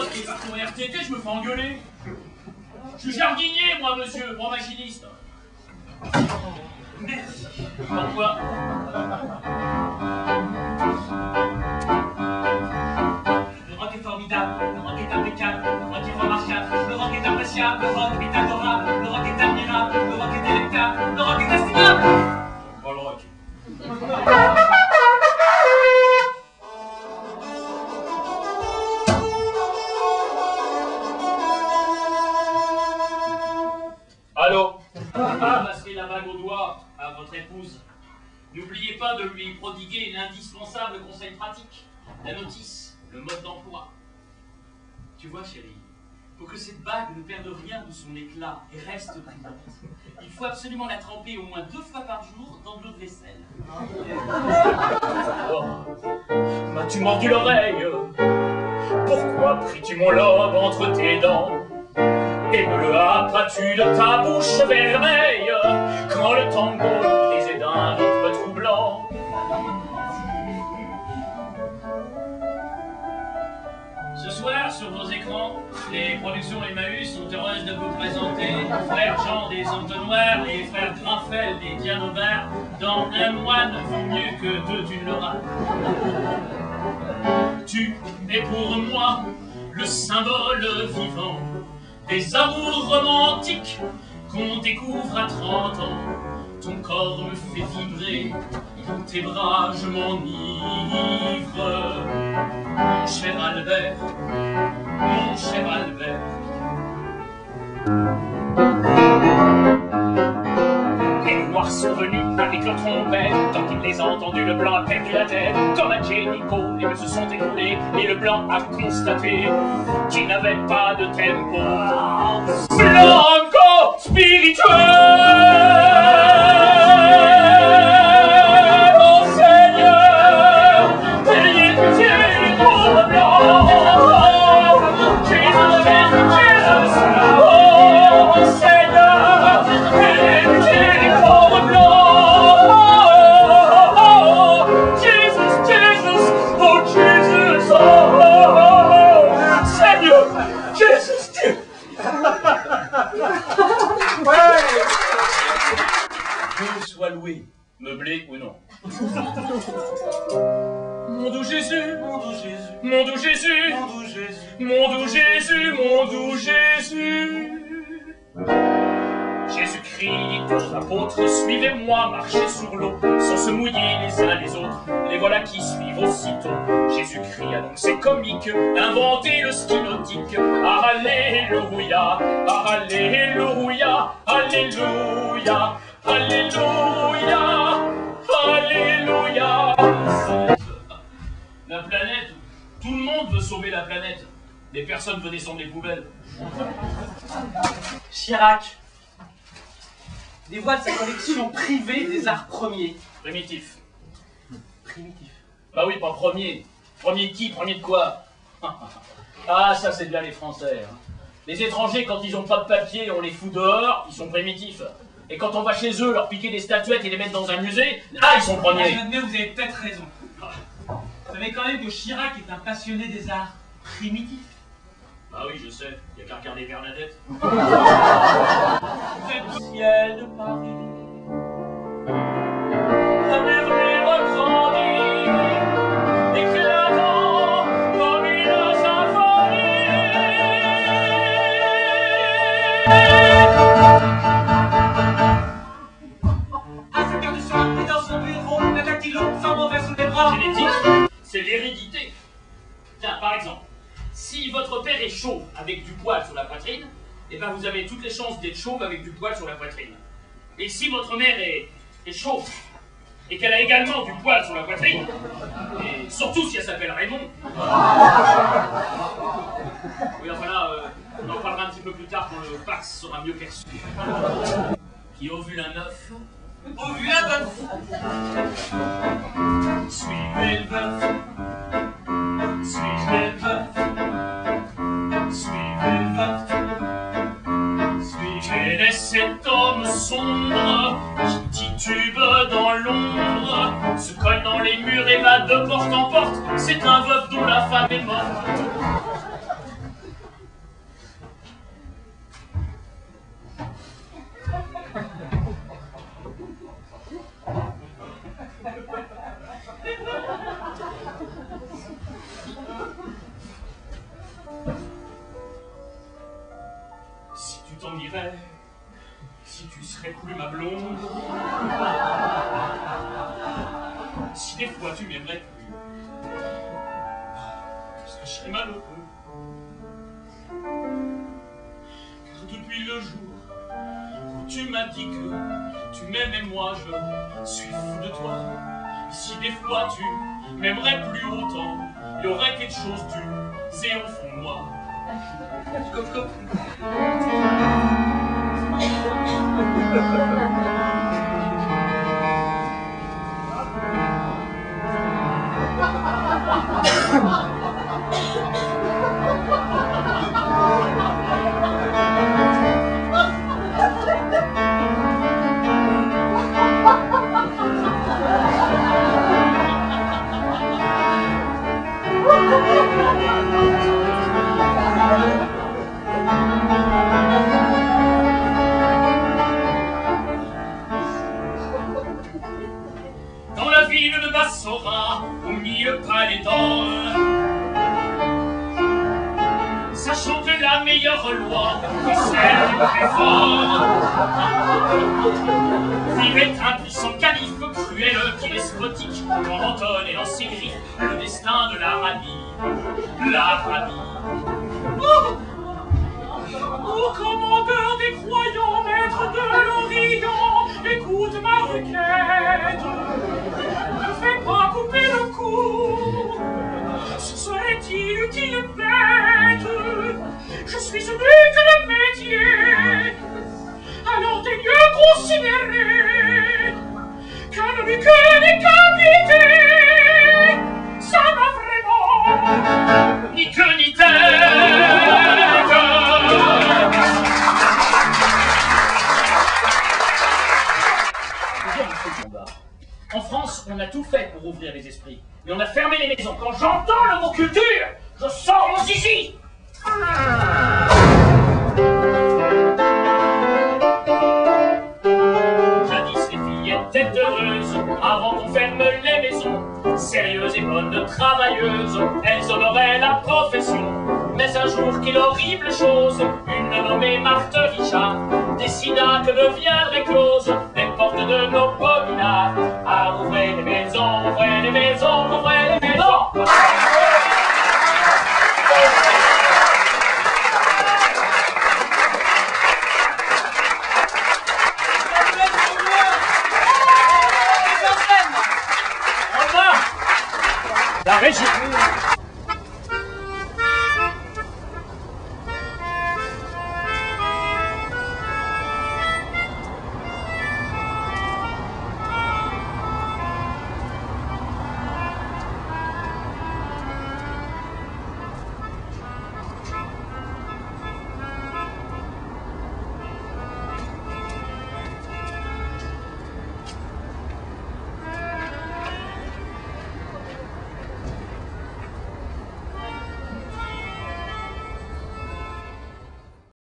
gosse qui est parti en RTT, je me fais engueuler. Je suis jardinier, moi, monsieur, pas machiniste. Merci. Pourquoi? Le rock est formidable, le rock est impeccable, le rock est remarquable, le rock est appréciable, le rock est adorable, le rock est admirable, le rock est délectable, le rock est estimable. Oh, le rock. Allô? Passerez la bague au doigt à votre épouse. N'oubliez pas de lui prodiguer l'indispensable conseil pratique, la notice, le mode d'emploi. Tu vois, chérie, pour que cette bague ne perde rien de son éclat et reste brillante, il faut absolument la tremper au moins 2 fois par jour dans de l'eau de vaisselle. Oh, m'as-tu mordu l'oreille? Pourquoi pris-tu mon lobe entre tes dents? Et me le happas-tu de ta bouche vermeille quand le tango nous brisait d'un rythme troublant? Ce soir, sur vos écrans, les productions Emmaüs sont heureuses de vous présenter les frères Jean des Entonnoirs, les frères Grinfel des Diane Aubert, dans Un moine vaut mieux que 2 tu ne l'auras. Tu es pour moi le symbole vivant des amours romantiques qu'on découvre à 30 ans. Ton corps me fait vibrer, dans tes bras je m'enivre. Mon cher Albert, mon cher Albert. Les noirs sont venus avec leur trompette, quand il les a entendus, le blanc a perdu la tête. Comme à Jericho, les meufs se sont écoulés, et le blanc a constaté qu'il n'avait pas de tempo. Blanco spirituel. Oh Seigneur, ayez pitié pour le blanc. Jesus, Jesus, Jesus. Oh Seigneur, ayez pitié pour le blanc. Jesus, Jesus, oh Jesus, oh Seigneur, Jesus, Dieu. Dieu soit loué, meublé ou non. Mon doux Jésus, mon doux Jésus, mon doux Jésus, mon doux Jésus, mon doux Jésus, mon doux Jésus. Jésus-Christ dit aux apôtres, suivez-moi, marchez sur l'eau, sans se mouiller les uns les autres. Les voilà qui suivent aussitôt. Jésus-Christ a donc ses comiques inventé le ski nautique. Alléluia, Alléluia, Alléluia, Alléluia, Alléluia. La planète, tout le monde veut sauver la planète, mais personne veut descendre les poubelles. Chirac dévoile sa collection privée des arts premiers. Primitif. Primitif. Bah oui, pas premier. Premier de qui? Premier de quoi? Ah, ça c'est de là les Français. Hein. Les étrangers, quand ils ont pas de papier, on les fout dehors, ils sont primitifs. Et quand on va chez eux, leur piquer des statuettes et les mettre dans un musée, ah, ils sont premiers. Mais vous avez peut-être raison. Vous savez quand même que Chirac est un passionné des arts primitifs. Bah oui, je sais, il n'y a qu'à regarder Bernadette. C'est du ciel de Paris. La merveille regrandit, éclatant comme une symphonie. À 5 heures du soir, il est dans son bureau, la dactylo sans mauvais sous les bras. Génétique, c'est l'hérédité. Tiens, par exemple, si votre père est chauve avec du poil sur la poitrine, eh ben vous avez toutes les chances d'être chauve avec du poil sur la poitrine. Et si votre mère est chauve et qu'elle a également du poil sur la poitrine, et surtout si elle s'appelle Raymond. Oui, enfin là, on en parlera un petit peu plus tard quand le Pax sera mieux perçu. Qui ovule un œuf. Ovule un bœuf. Suivez le bœuf. Suivez le bœuf. Suivez le bœuf. Suivez cet homme sombre qui titube dans l'ombre, se colle dans les murs et va de porte en porte. C'est un veuf dont la femme est morte. dirais si tu serais plus ma blonde, si des fois tu m'aimerais plus, je serais malheureux. Car depuis le jour où tu m'as dit que tu m'aimais, moi je suis fou de toi. Et si des fois tu m'aimerais plus autant, il y aurait quelque chose d'usé au fond de moi. Dans la ville de Bassora, au milieu palais d'or, ça chante la meilleure loi, et celle du plus fort. Vivait un puissant calife, cruel qui despotique, en entonne et dans ses griffes le destin de l'Arabie. L'Arabie. Ô commandeur des croyants, maître de l'Orient, écoute ma requête. Ne fais pas couper le cou. Ce serait-il utile bête? Je suis ce but de métier. Alors t'es mieux considéré qu'un but que décapité. Ça m'a vraiment ni queue ni tête. En France, on a tout fait pour ouvrir les esprits, mais on a fermé les maisons. Quand j'entends le mot culture, je sors mon zizi. Jadis les filles étaient heureuses, avant qu'on ferme les maisons. Sérieuses et bonnes travailleuses, elles honoraient la profession. Mais un jour, quelle horrible chose, une nommée Marthe Richard décida que deviendrait Claude